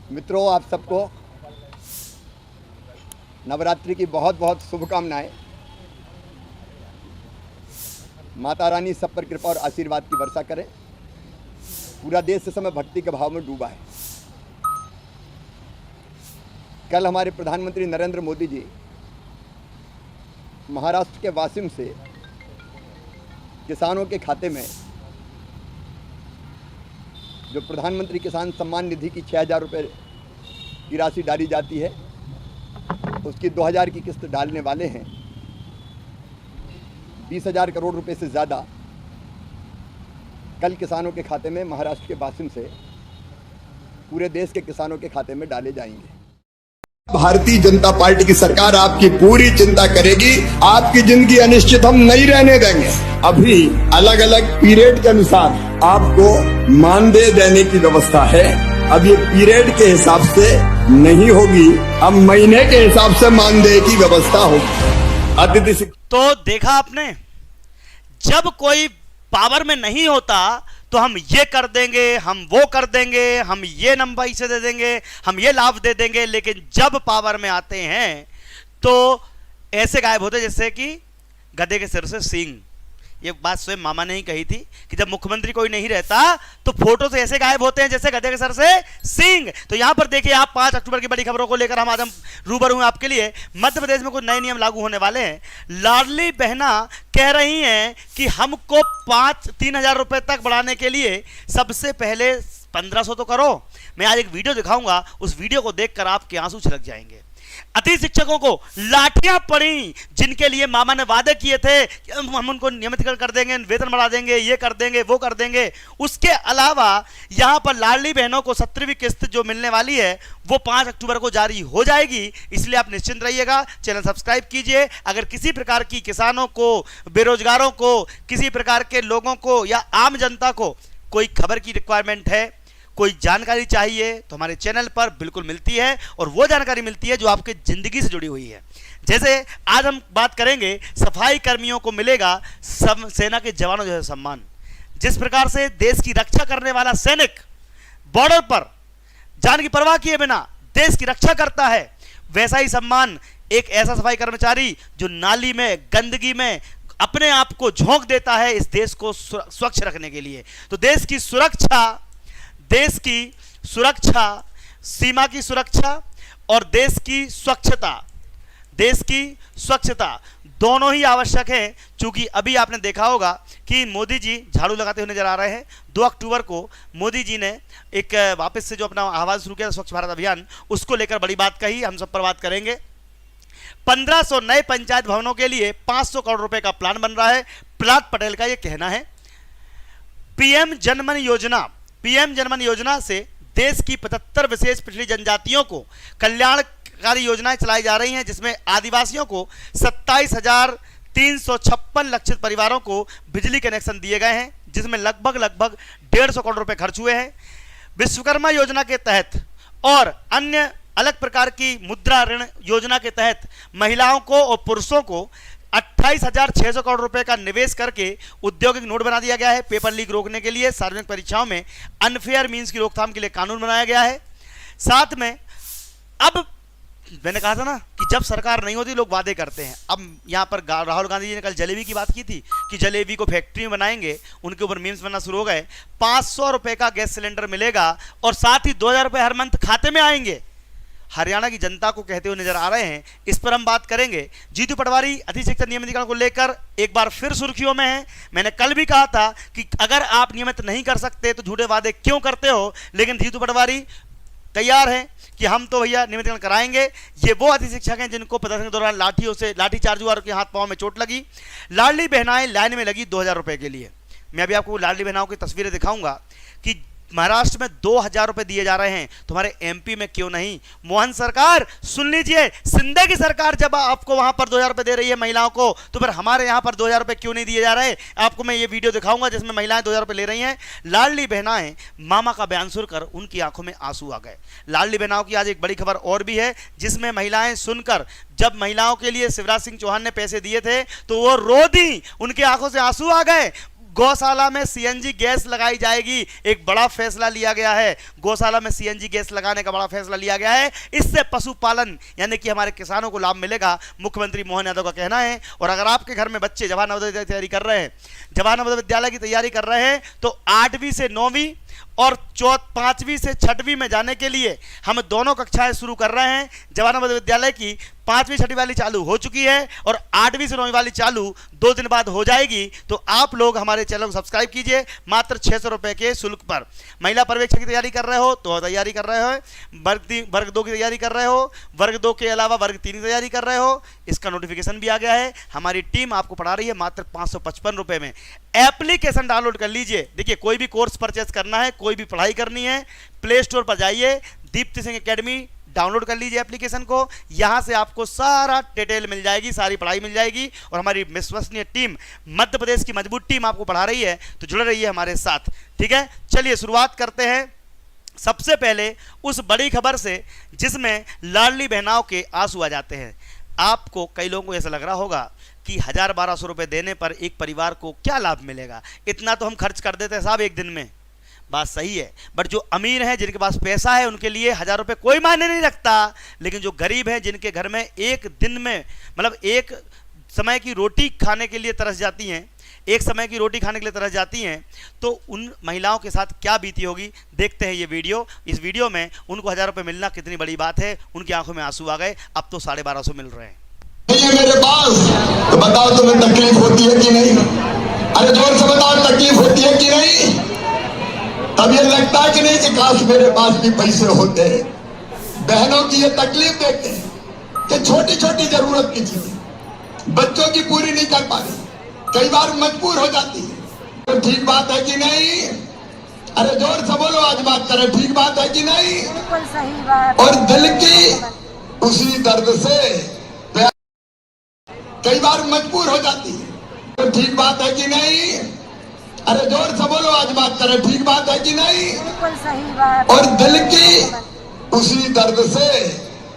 मित्रों, आप सबको नवरात्रि की बहुत बहुत शुभकामनाएं। माता रानी सब पर कृपा और आशीर्वाद की वर्षा करे। पूरा देश इस समय भक्ति के भाव में डूबा है। कल हमारे प्रधानमंत्री नरेंद्र मोदी जी महाराष्ट्र के वाशिम से किसानों के खाते में जो प्रधानमंत्री किसान सम्मान निधि की 6,000 रुपये की राशि डाली जाती है, उसकी 2,000 की किस्त डालने वाले हैं। 20,000 करोड़ रुपए से ज़्यादा कल किसानों के खाते में महाराष्ट्र के वाशिम से पूरे देश के किसानों के खाते में डाले जाएंगे। भारतीय जनता पार्टी की सरकार आपकी पूरी चिंता करेगी। आपकी जिंदगी अनिश्चित हम नहीं रहने देंगे। अभी अलग अलग पीरियड के अनुसार आपको मानदेय देने की व्यवस्था है। अब ये पीरियड के हिसाब से नहीं होगी, अब महीने के हिसाब से मानदेय की व्यवस्था होगी। अतिथि तो देखा आपने, जब कोई पावर में नहीं होता तो हम ये कर देंगे, हम वो कर देंगे, हम ये नंबर इसे दे देंगे, हम ये लाभ दे देंगे, लेकिन जब पावर में आते हैं तो ऐसे गायब होते जैसे कि गधे के सिर से सींग। ये बात स्वयं मामा ने ही कही थी कि जब मुख्यमंत्री कोई नहीं रहता तो फोटो से ऐसे गायब होते हैं जैसे गधे के सर से सींग। तो यहां पर देखिए आप 5 अक्टूबर की बड़ी खबरों को लेकर हम आज रूबरू हैं आपके लिए। मध्य प्रदेश में कुछ नए नियम लागू होने वाले हैं। लाडली बहना कह रही हैं कि हमको 3,000 रुपए तक बढ़ाने के लिए सबसे पहले 1,500 तो करो। मैं आज एक वीडियो दिखाऊंगा, उस वीडियो को देखकर आपके आंसू छलक जाएंगे। अति शिक्षकों को लाठियां पड़ी, जिनके लिए मामा ने वादे किए थे कि हम उनको नियमित कर देंगे, वेतन बढ़ा देंगे, ये कर देंगे, वो कर देंगे। उसके अलावा यहां पर लाडली बहनों को 17वीं किस्त जो मिलने वाली है वो 5 अक्टूबर को जारी हो जाएगी। इसलिए आप निश्चिंत रहिएगा। चैनल सब्सक्राइब कीजिए। अगर किसी प्रकार की किसानों को, बेरोजगारों को, किसी प्रकार के लोगों को या आम जनता को कोई खबर की रिक्वायरमेंट है, कोई जानकारी चाहिए तो हमारे चैनल पर बिल्कुल मिलती है, और वो जानकारी मिलती है जो आपके जिंदगी से जुड़ी हुई है। जैसे आज हम बात करेंगे, सफाई कर्मियों को मिलेगा सेना के जवानों जैसा सम्मान। जिस प्रकार से देश की रक्षा करने वाला सैनिक बॉर्डर पर जान की परवाह किए बिना देश की रक्षा करता है, वैसा ही सम्मान एक ऐसा सफाई कर्मचारी जो नाली में, गंदगी में अपने आप को झोंक देता है इस देश को स्वच्छ रखने के लिए। तो देश की सुरक्षा, सीमा की सुरक्षा और देश की स्वच्छता दोनों ही आवश्यक है। चूंकि अभी आपने देखा होगा कि मोदी जी झाड़ू लगाते हुए नजर आ रहे हैं। 2 अक्टूबर को मोदी जी ने एक वापस से जो अपना आह्वान शुरू किया स्वच्छ भारत अभियान, उसको लेकर बड़ी बात कही। हम सब पर बात करेंगे। 1,500 नए पंचायत भवनों के लिए 500 करोड़ रुपए का प्लान बन रहा है। प्रहलाद पटेल का यह कहना है। पीएम जनमन योजना से देश की 75 विशेष पिछड़ी जनजातियों को कल्याणकारी योजनाएं चलाई जा रही हैं, जिसमें आदिवासियों को 27,356 लक्षित परिवारों को बिजली कनेक्शन दिए गए हैं, जिसमें लगभग 150 करोड़ रुपए खर्च हुए हैं। विश्वकर्मा योजना के तहत और अन्य अलग प्रकार की मुद्रा ऋण योजना के तहत महिलाओं को और पुरुषों को 28,600 करोड़ रुपए का निवेश करके औद्योगिक नोट बना दिया गया है। पेपर लीक रोकने के लिए सार्वजनिक परीक्षाओं में अनफेयर मींस की रोकथाम के लिए कानून बनाया गया है। साथ में अब मैंने कहा था ना कि जब सरकार नहीं होती लोग वादे करते हैं। अब यहां पर राहुल गांधी जी ने कल जलेबी की बात की थी कि जलेबी को फैक्ट्री में बनाएंगे, उनके ऊपर मीम्स बनना शुरू हो गए। 500 रुपए का गैस सिलेंडर मिलेगा और साथ ही 2,000 रुपए हर मंथ खाते में आएंगे। हरियाणा की जनता को कहते हुए नजर आ रहे हैं। इस पर हम बात करेंगे। जीतू पटवारी अति शिक्षक नियमितीकरण को लेकर एक बार फिर सुर्खियों में है। मैंने कल भी कहा था कि अगर आप नियमित नहीं कर सकते तो झूठे वादे क्यों करते हो, लेकिन जीतू पटवारी तैयार हैं कि हम तो भैया नियमितीकरण कराएंगे। ये वो अति शिक्षक हैं जिनको प्रदर्शन के दौरान लाठी चार्ज हुआ और उनके हाथ पांव में चोट लगी। लाडली बहनाएं लाइन में लगी 2,000 रुपए के लिए। मैं अभी आपको लाडली बहनाओं की तस्वीरें दिखाऊंगा कि महाराष्ट्र में 2,000 रुपए दिए जा रहे हैं, तुम्हारे एमपी में क्यों नहीं? मोहन सरकार सुन लीजिए, शिंदे की सरकार जब आपको वहां पर 2,000 रुपए दे रही है महिलाओं को, तो फिर हमारे यहां पर 2,000 रुपए क्यों नहीं दिए जा रहे? आपको मैं ये वीडियो दिखाऊंगा जिसमें महिलाएं 2,000 रुपए ले रही हैं। लाडली बहनाएं, मामा का बयान सुनकर उनकी आंखों में आंसू आ गए। लाडली बहनाओं की आज एक बड़ी खबर और भी है, जिसमें महिलाएं सुनकर, जब महिलाओं के लिए शिवराज सिंह चौहान ने पैसे दिए थे तो वो रो दी, उनकी आंखों से आंसू आ गए। गौशाला में सीएनजी गैस लगाई जाएगी। एक बड़ा फैसला लिया गया है, गौशाला में सीएनजी गैस लगाने का बड़ा फैसला लिया गया है। इससे पशुपालन यानी कि हमारे किसानों को लाभ मिलेगा, मुख्यमंत्री मोहन यादव का कहना है। और अगर आपके घर में बच्चे जवाहर नवोदय की तैयारी कर रहे हैं, जवाहर नवोदय विद्यालय की तैयारी कर रहे हैं, तो 8वीं से 9वीं और 5वीं से 6वीं में जाने के लिए हम दोनों कक्षाएं शुरू कर रहे हैं। जवाहर नवोदय विद्यालय की 5वीं 6वीं वाली चालू हो चुकी है और 8वीं से 9वीं वाली चालू 2 दिन बाद हो जाएगी। तो आप लोग हमारे चैनल को सब्सक्राइब कीजिए मात्र 600 रुपये के शुल्क पर। महिला पर्यवेक्षक की तैयारी कर रहे हो तो तैयारी कर रहे हो, वर्ग 2 की तैयारी कर रहे हो, वर्ग 2 के अलावा वर्ग 3 की तैयारी कर रहे हो, इसका नोटिफिकेशन भी आ गया है। हमारी टीम आपको पढ़ा रही है मात्र 555 रुपये में। एप्लीकेशन डाउनलोड कर लीजिए। देखिए, कोई भी कोर्स परचेस करना है, कोई भी पढ़ाई करनी है, प्ले स्टोर पर जाइए, दीप्ति सिंह एकेडमी डाउनलोड कर लीजिए एप्लीकेशन को। यहां से आपको सारा डिटेल मिल जाएगी, सारी पढ़ाई मिल जाएगी और हमारी विश्वसनीय टीम, मध्य प्रदेश की मजबूत टीम आपको पढ़ा रही है। तो जुड़े रहिए हमारे साथ, ठीक है। चलिए शुरुआत करते हैं सबसे पहले उस बड़ी खबर से जिसमें लाडली बहनाओं के आंसू आ जाते हैं। आपको कई लोगों को ऐसा लग रहा होगा कि 1000-1200 रुपये देने पर एक परिवार को क्या लाभ मिलेगा, इतना तो हम खर्च कर देते हैं साहब एक दिन में। बात सही है, बट जो अमीर हैं, जिनके पास पैसा है, उनके लिए 1000 रुपये कोई मायने नहीं रखता। लेकिन जो गरीब हैं, जिनके घर में एक दिन में मतलब एक समय की रोटी खाने के लिए तरस जाती हैं, एक समय की रोटी खाने के लिए तरस जाती हैं, तो उन महिलाओं के साथ क्या बीती होगी, देखते हैं ये वीडियो। इस वीडियो में उनको 1000 रुपये मिलना कितनी बड़ी बात है। उनकी आंखों में आंसू आ गए, अब तो 1250 मिल रहे हैं। मेरे पास तो बताओ तुम्हें तकलीफ होती है कि नहीं? अरे जोर से बताओ, तकलीफ होती है कि नहीं? तब ये लगता है कि नहीं कि काश मेरे पास भी पैसे होते। बहनों की ये तकलीफ देखते हैं कि छोटी छोटी जरूरत की चीजें बच्चों की पूरी नहीं कर पा रही, कई बार मजबूर हो जाती है। तो ठीक बात है कि नहीं? अरे जोर से बोलो, आज बात करें, ठीक बात है कि नहीं? बिल्कुल सही बात। और दिल की उसी दर्द से कई बार मजबूर हो जाती है। तो ठीक बात है कि नहीं? अरे जोर से बोलो, आज बात करें, ठीक बात है कि नहीं? बिल्कुल सही बात। और दिल की उसी दर्द से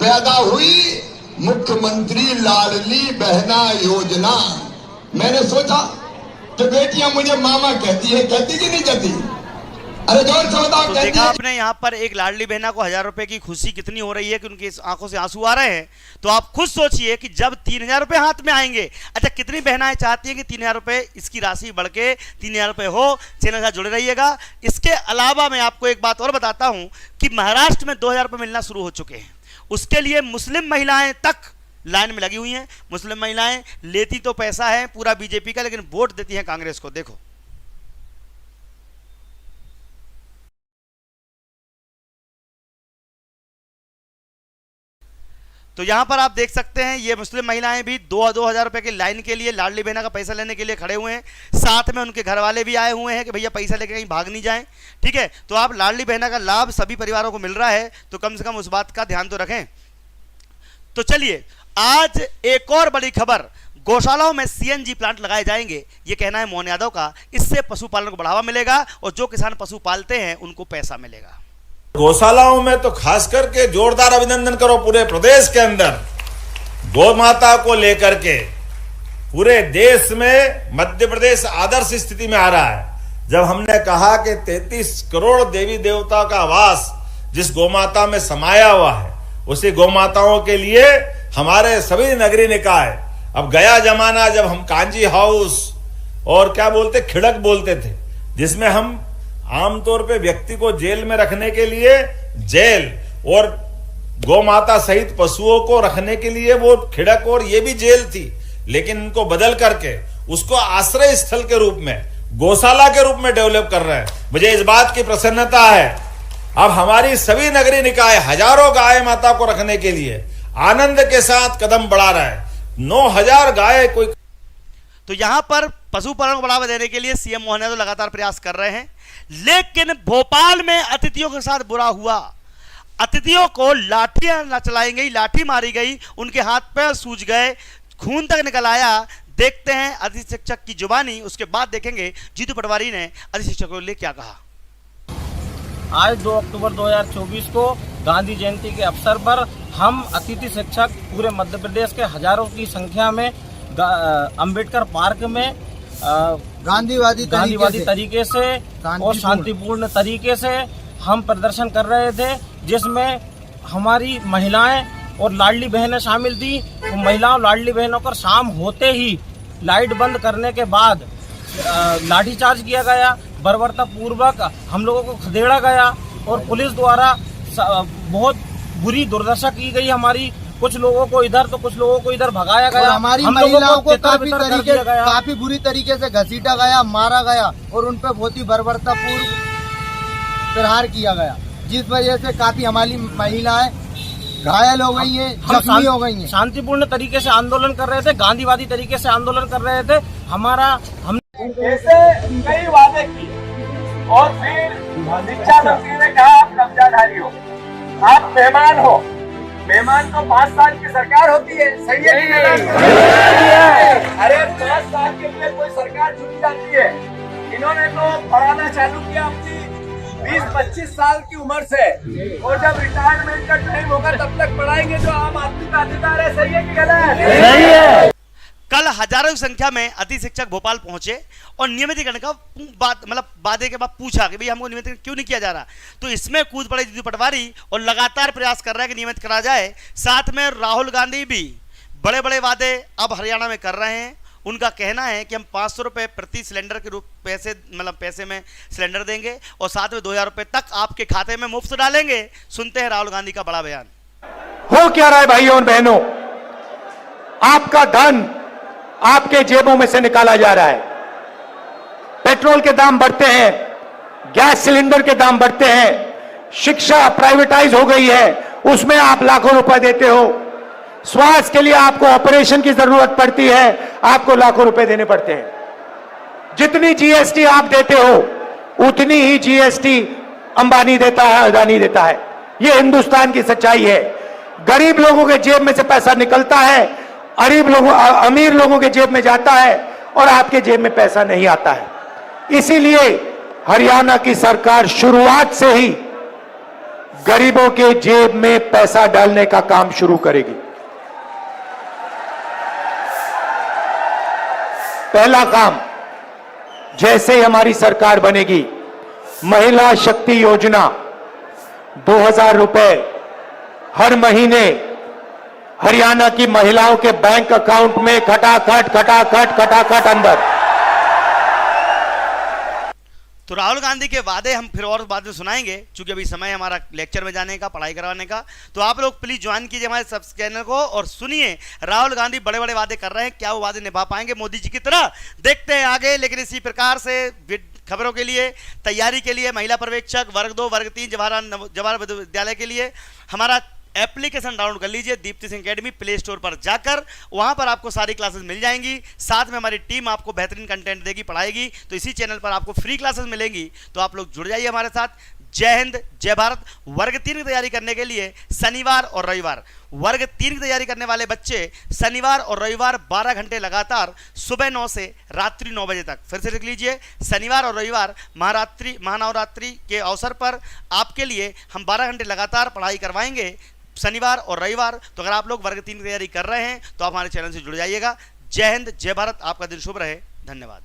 पैदा हुई मुख्यमंत्री लाडली बहना योजना। मैंने सोचा कि बेटियां मुझे मामा कहती है, कहती कि नहीं कहती? अरे जोर से बताओ, तो देखा आपने यहाँ पर एक लाडली बहना को 1000 रुपए की खुशी कितनी हो रही है कि उनकी आंखों से आंसू आ रहे हैं। तो आप खुद सोचिए कि जब 3000 रुपए हाथ में आएंगे, अच्छा कितनी बहनाएं चाहती हैं कि 3000 रुपए इसकी राशि बढ़ के 3000 रुपए हो। चैनल के साथ जुड़े रहिएगा। इसके अलावा मैं आपको एक बात और बताता हूं कि महाराष्ट्र में 2000 रुपए मिलना शुरू हो चुके हैं। उसके लिए मुस्लिम महिलाएं तक लाइन में लगी हुई हैं। मुस्लिम महिलाएं लेती तो पैसा है पूरा बीजेपी का, लेकिन वोट देती हैं कांग्रेस को। देखो, तो यहां पर आप देख सकते हैं ये मुस्लिम महिलाएं भी 2000 रुपए की लाइन के लिए लाडली बहना का पैसा लेने के लिए खड़े हुए हैं। साथ में उनके घर वाले भी आए हुए हैं कि भैया पैसा लेके कहीं भाग नहीं जाएं, ठीक है। तो आप लाडली बहना का लाभ सभी परिवारों को मिल रहा है, तो कम से कम उस बात का ध्यान तो रखें। तो चलिए, आज एक और बड़ी खबर, गौशालाओं में सीएनजी प्लांट लगाए जाएंगे, ये कहना है मोहन यादव का। इससे पशुपालन को बढ़ावा मिलेगा और जो किसान पशु पालते हैं उनको पैसा मिलेगा। गौशालाओं में तो खास करके जोरदार अभिनंदन करो पूरे प्रदेश के अंदर। गौ माता को लेकर के पूरे देश में मध्य प्रदेश आदर्श स्थिति में आ रहा है। जब हमने कहा कि 33 करोड़ देवी देवताओं का वास जिस गौ माता में समाया हुआ है, उसी गौ माताओं के लिए हमारे सभी नगरीय निकाय, अब गया जमाना जब हम कांजी हाउस और क्या बोलते खिड़क बोलते थे, जिसमें हम आमतौर पे व्यक्ति को जेल में रखने के लिए जेल और गौ माता सहित पशुओं को रखने के लिए वो खिड़क और ये भी जेल थी, लेकिन इनको बदल करके उसको आश्रय स्थल के रूप में, गौशाला के रूप में डेवलप कर रहे हैं। मुझे इस बात की प्रसन्नता है, अब हमारी सभी नगरीय निकाय हजारों गाय माता को रखने के लिए आनंद के साथ कदम बढ़ा रहा है। 9000 गाय कोई। तो यहां पर पशुपालन को बढ़ावा देने के लिए सीएम मोहन यादव लगातार प्रयास कर रहे हैं, लेकिन भोपाल में अतिथियों के साथ बुरा हुआ। अतिथियों को लाठियां न चलाई गई, लाठी मारी गई, उनके हाथ पैर सूज गए, खून तक निकल आया। देखते हैं अतिथि शिक्षक की जुबानी, उसके बाद देखेंगे जीतू पटवारी ने अतिथि शिक्षकों के लिए क्या कहा। आज 2 अक्टूबर 2024 को गांधी जयंती के अवसर पर हम अतिथि शिक्षक पूरे मध्य प्रदेश के हजारों की संख्या में अंबेडकर पार्क में गांधीवादी तरीके से और शांतिपूर्ण तरीके से हम प्रदर्शन कर रहे थे, जिसमें हमारी महिलाएं और लाडली बहनें शामिल थी। तो महिलाओं लाडली बहनों पर शाम होते ही लाइट बंद करने के बाद लाठीचार्ज किया गया, बर्बरता पूर्वक हम लोगों को खदेड़ा गया और पुलिस द्वारा बहुत बुरी दुर्दशा की गई हमारी। कुछ लोगों को इधर तो कुछ लोगों को इधर भगाया गया। हमारी महिलाओं को काफी बुरी तरीके से घसीटा गया, मारा गया और उन पर बहुत ही बर्बरता पूर्व प्रहार किया गया, जिस वजह से काफी हमारी महिलाएं घायल हो गई हैं, जख्मी हो गई हैं। शांतिपूर्ण तरीके से आंदोलन कर रहे थे, गांधीवादी तरीके से आंदोलन कर रहे थे। हम ऐसे कई वादे किए और फिर शिक्षा मंत्री ने कहा आप कब्जाधारी हो, आप मेहमान हो। मेहमान तो 5 साल की सरकार होती है, सही है कि नहीं? अरे 5 साल के लिए कोई सरकार चुनी जाती है। इन्होंने तो पढ़ाना चालू किया अपनी 20-25 साल की उम्र से, और जब रिटायरमेंट का टाइम होगा तब तक पढ़ाएंगे जो आम आदमी का अधिकार है। सही है कि गलत? सही है। कल हजारों की संख्या में अति शिक्षक भोपाल पहुंचे और नियमितीकरण का वादे के बाद पूछा कि भाई हमको नियमित क्यों नहीं किया जा रहा। तो इसमें कूद पड़े जीतू पटवारी और लगातार प्रयास कर रहा है कि नियमित करा जाए। साथ में राहुल गांधी भी बड़े बड़े वादे अब हरियाणा में कर रहे हैं। उनका कहना है कि हम 500 रुपये प्रति सिलेंडर के रूप पैसे में सिलेंडर देंगे और साथ में 2000 रुपये तक आपके खाते में मुफ्त डालेंगे। सुनते हैं राहुल गांधी का बड़ा बयान। हो क्या रहा है भाइयों और बहनों, आपका धन आपके जेबों में से निकाला जा रहा है। पेट्रोल के दाम बढ़ते हैं, गैस सिलेंडर के दाम बढ़ते हैं, शिक्षा प्राइवेटाइज हो गई है, उसमें आप लाखों रुपए देते हो। स्वास्थ्य के लिए आपको ऑपरेशन की जरूरत पड़ती है, आपको लाखों रुपए देने पड़ते हैं। जितनी जीएसटी आप देते हो उतनी ही जीएसटी अंबानी देता है, अदानी देता है। यह हिंदुस्तान की सच्चाई है। गरीब लोगों के जेब में से पैसा निकलता है, अमीर लोगों के जेब में जाता है और आपके जेब में पैसा नहीं आता है। इसीलिए हरियाणा की सरकार शुरुआत से ही गरीबों के जेब में पैसा डालने का काम शुरू करेगी। पहला काम, जैसे ही हमारी सरकार बनेगी, महिला शक्ति योजना 2000 रुपए हर महीने हरियाणा की महिलाओं के बैंक अकाउंट में खटाखट अंदर। तो राहुल गांधी के वादे हम फिर और बाद में सुनाएंगे, क्योंकि अभी समय हमारा लेक्चर में जाने का, पढ़ाई करवाने का। तो आप लोग प्लीज ज्वाइन कीजिए हमारे सब चैनल को और सुनिए राहुल गांधी बड़े बड़े वादे कर रहे हैं। क्या वो वादे निभा पाएंगे मोदी जी की तरह? देखते हैं आगे। लेकिन इसी प्रकार से खबरों के लिए, तैयारी के लिए, महिला पर्यवेक्षक वर्ग 2 वर्ग 3 जवाहर विद्यालय के लिए हमारा एप्लीकेशन डाउनलोड कर लीजिए Deepti Singh academy play store पर जाकर। वहां पर आपको सारी क्लासेस मिल जाएंगी। साथ में हमारी टीम आपको बेहतरीन कंटेंट देगी, पढ़ाएगी। तो इसी चैनल पर आपको फ्री क्लासेस मिलेंगी। तो आप लोग जुड़ जाइए हमारे साथ। जय हिंद, जय भारत। वर्ग 3 की तैयारी करने के लिए शनिवार और रविवार, वर्ग 3 की तैयारी करने वाले बच्चे शनिवार और रविवार 12 घंटे लगातार सुबह 9 से रात्रि 9 बजे तक। फिर से लिख लीजिए, शनिवार और रविवार महानवरात्रि के अवसर पर आपके लिए हम 12 घंटे लगातार पढ़ाई करवाएंगे, शनिवार और रविवार। तो अगर आप लोग वर्ग 3 की तैयारी कर रहे हैं तो आप हमारे चैनल से जुड़ जाइएगा। जय हिंद, जय भारत। आपका दिन शुभ रहे। धन्यवाद।